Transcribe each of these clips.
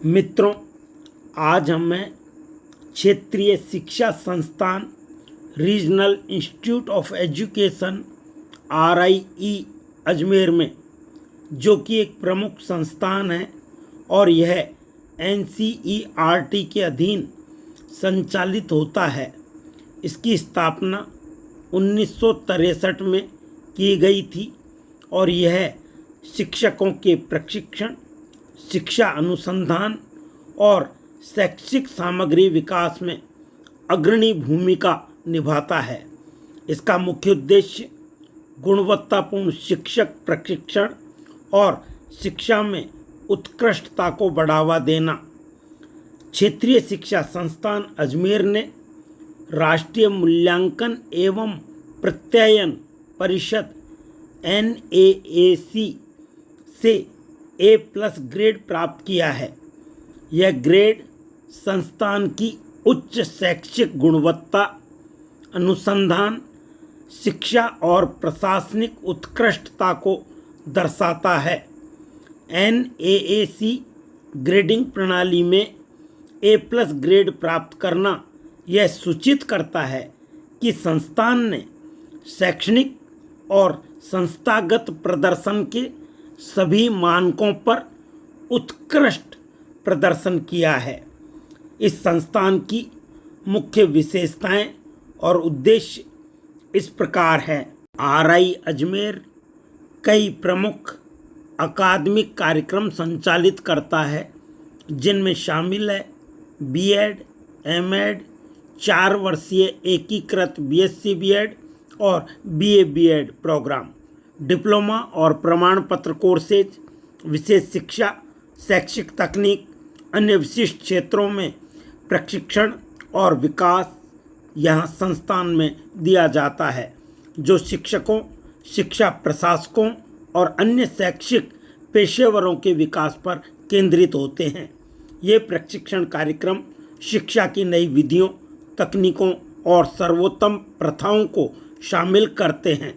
मित्रों, आज हमें क्षेत्रीय शिक्षा संस्थान regional institute of education RIE Ajmer में, जो कि एक प्रमुख संस्थान है और यह NCERT के अधीन संचालित होता है। इसकी स्थापना 1963 में की गई थी और यह शिक्षकों के प्रशिक्षण, शिक्षा अनुसंधान और शैक्षिक सामग्री विकास में अग्रणी भूमिका निभाता है। इसका मुख्य उद्देश्य गुणवत्तापूर्ण शिक्षक प्रशिक्षण और शिक्षा में उत्कृष्टता को बढ़ावा देना। क्षेत्रीय शिक्षा संस्थान अजमेर ने राष्ट्रीय मूल्यांकन एवं प्रत्ययन परिषद NAAC से A+ ग्रेड प्राप्त किया है। यह ग्रेड संस्थान की उच्च शैक्षिक गुणवत्ता, अनुसंधान, शिक्षा और प्रशासनिक उत्कृष्टता को दर्शाता है। NAAC ग्रेडिंग प्रणाली में A+ ग्रेड प्राप्त करना यह सूचित करता है कि संस्थान ने शैक्षणिक और संस्थागत प्रदर्शन के सभी मानकों पर उत्कृष्ट प्रदर्शन किया है। इस संस्थान की मुख्य विशेषताएं और उद्देश्य इस प्रकार हैं। RI अजमेर कई प्रमुख अकादमिक कार्यक्रम संचालित करता है, जिनमें शामिल है B.Ed, M.Ed, 4 वर्षीय एकीकृत BSc B.Ed और BA B.Ed प्रोग्राम, डिप्लोमा और प्रमाण पत्र कोर्सेज, विशेष शिक्षा, शैक्षिक तकनीक, अन्य विशिष्ट क्षेत्रों में प्रशिक्षण और विकास यहाँ संस्थान में दिया जाता है, जो शिक्षकों, शिक्षा प्रशासकों और अन्य शैक्षिक पेशेवरों के विकास पर केंद्रित होते हैं। ये प्रशिक्षण कार्यक्रम शिक्षा की नई विधियों, तकनीकों और सर्वोत्तम प्रथाओं को शामिल करते हैं।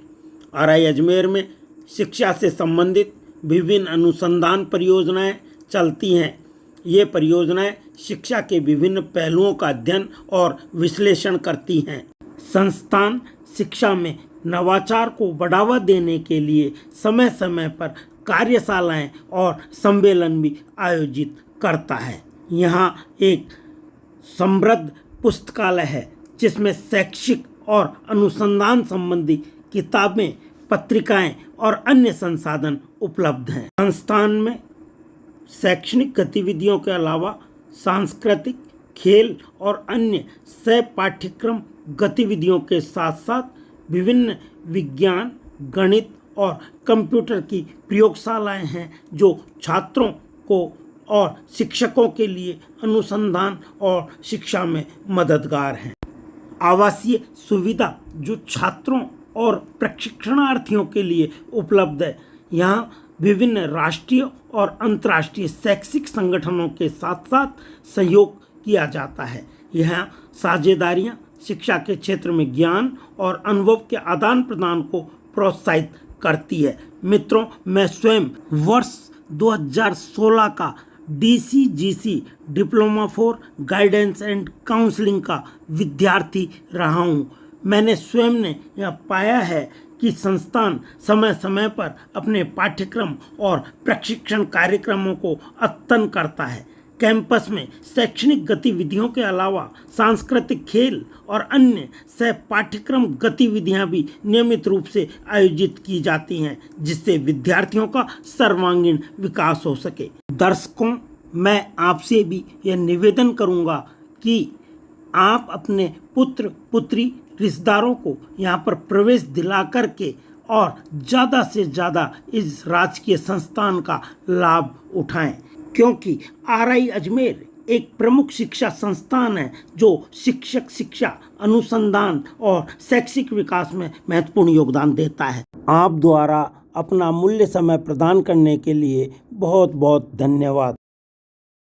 RI अजमेर में शिक्षा से संबंधित विभिन्न अनुसंधान परियोजनाएं चलती हैं। ये परियोजनाएं शिक्षा के विभिन्न पहलुओं का अध्ययन और विश्लेषण करती हैं। संस्थान शिक्षा में नवाचार को बढ़ावा देने के लिए समय समय पर कार्यशालाएं और सम्मेलन भी आयोजित करता है। यहाँ एक समृद्ध पुस्तकालय है, जिसमें शैक्षिक और अनुसंधान संबंधी किताबें, पत्रिकाएं और अन्य संसाधन उपलब्ध हैं। संस्थान में शैक्षणिक गतिविधियों के अलावा सांस्कृतिक, खेल और अन्य सह पाठ्यक्रम गतिविधियों के साथ साथ विभिन्न विज्ञान, गणित और कंप्यूटर की प्रयोगशालाएं हैं, जो छात्रों को और शिक्षकों के लिए अनुसंधान और शिक्षा में मददगार हैं। आवासीय सुविधा जो छात्रों और प्रशिक्षणार्थियों के लिए उपलब्ध है। यहाँ विभिन्न राष्ट्रीय और अंतर्राष्ट्रीय शैक्षिक संगठनों के साथ साथ सहयोग किया जाता है। यहाँ साझेदारियाँ शिक्षा के क्षेत्र में ज्ञान और अनुभव के आदान प्रदान को प्रोत्साहित करती है। मित्रों, मैं स्वयं वर्ष 2016 का DCGC diploma for guidance and counselling का विद्यार्थी रहा हूँ। मैंने स्वयं ने यह पाया है कि संस्थान समय समय पर अपने पाठ्यक्रम और प्रशिक्षण कार्यक्रमों को अद्यतन करता है। कैंपस में शैक्षणिक गतिविधियों के अलावा सांस्कृतिक, खेल और अन्य सह पाठ्यक्रम गतिविधियां भी नियमित रूप से आयोजित की जाती हैं, जिससे विद्यार्थियों का सर्वांगीण विकास हो सके। दर्शकों, मैं आपसे भी यह निवेदन करूंगा कि आप अपने पुत्र पुत्री रिश्तेदारों को यहाँ पर प्रवेश दिला करके और ज़्यादा से ज़्यादा इस राजकीय संस्थान का लाभ उठाएं, क्योंकि RI अजमेर एक प्रमुख शिक्षा संस्थान है, जो शिक्षक, शिक्षा, अनुसंधान और शैक्षिक विकास में महत्वपूर्ण योगदान देता है। आप द्वारा अपना मूल्य समय प्रदान करने के लिए बहुत बहुत धन्यवाद।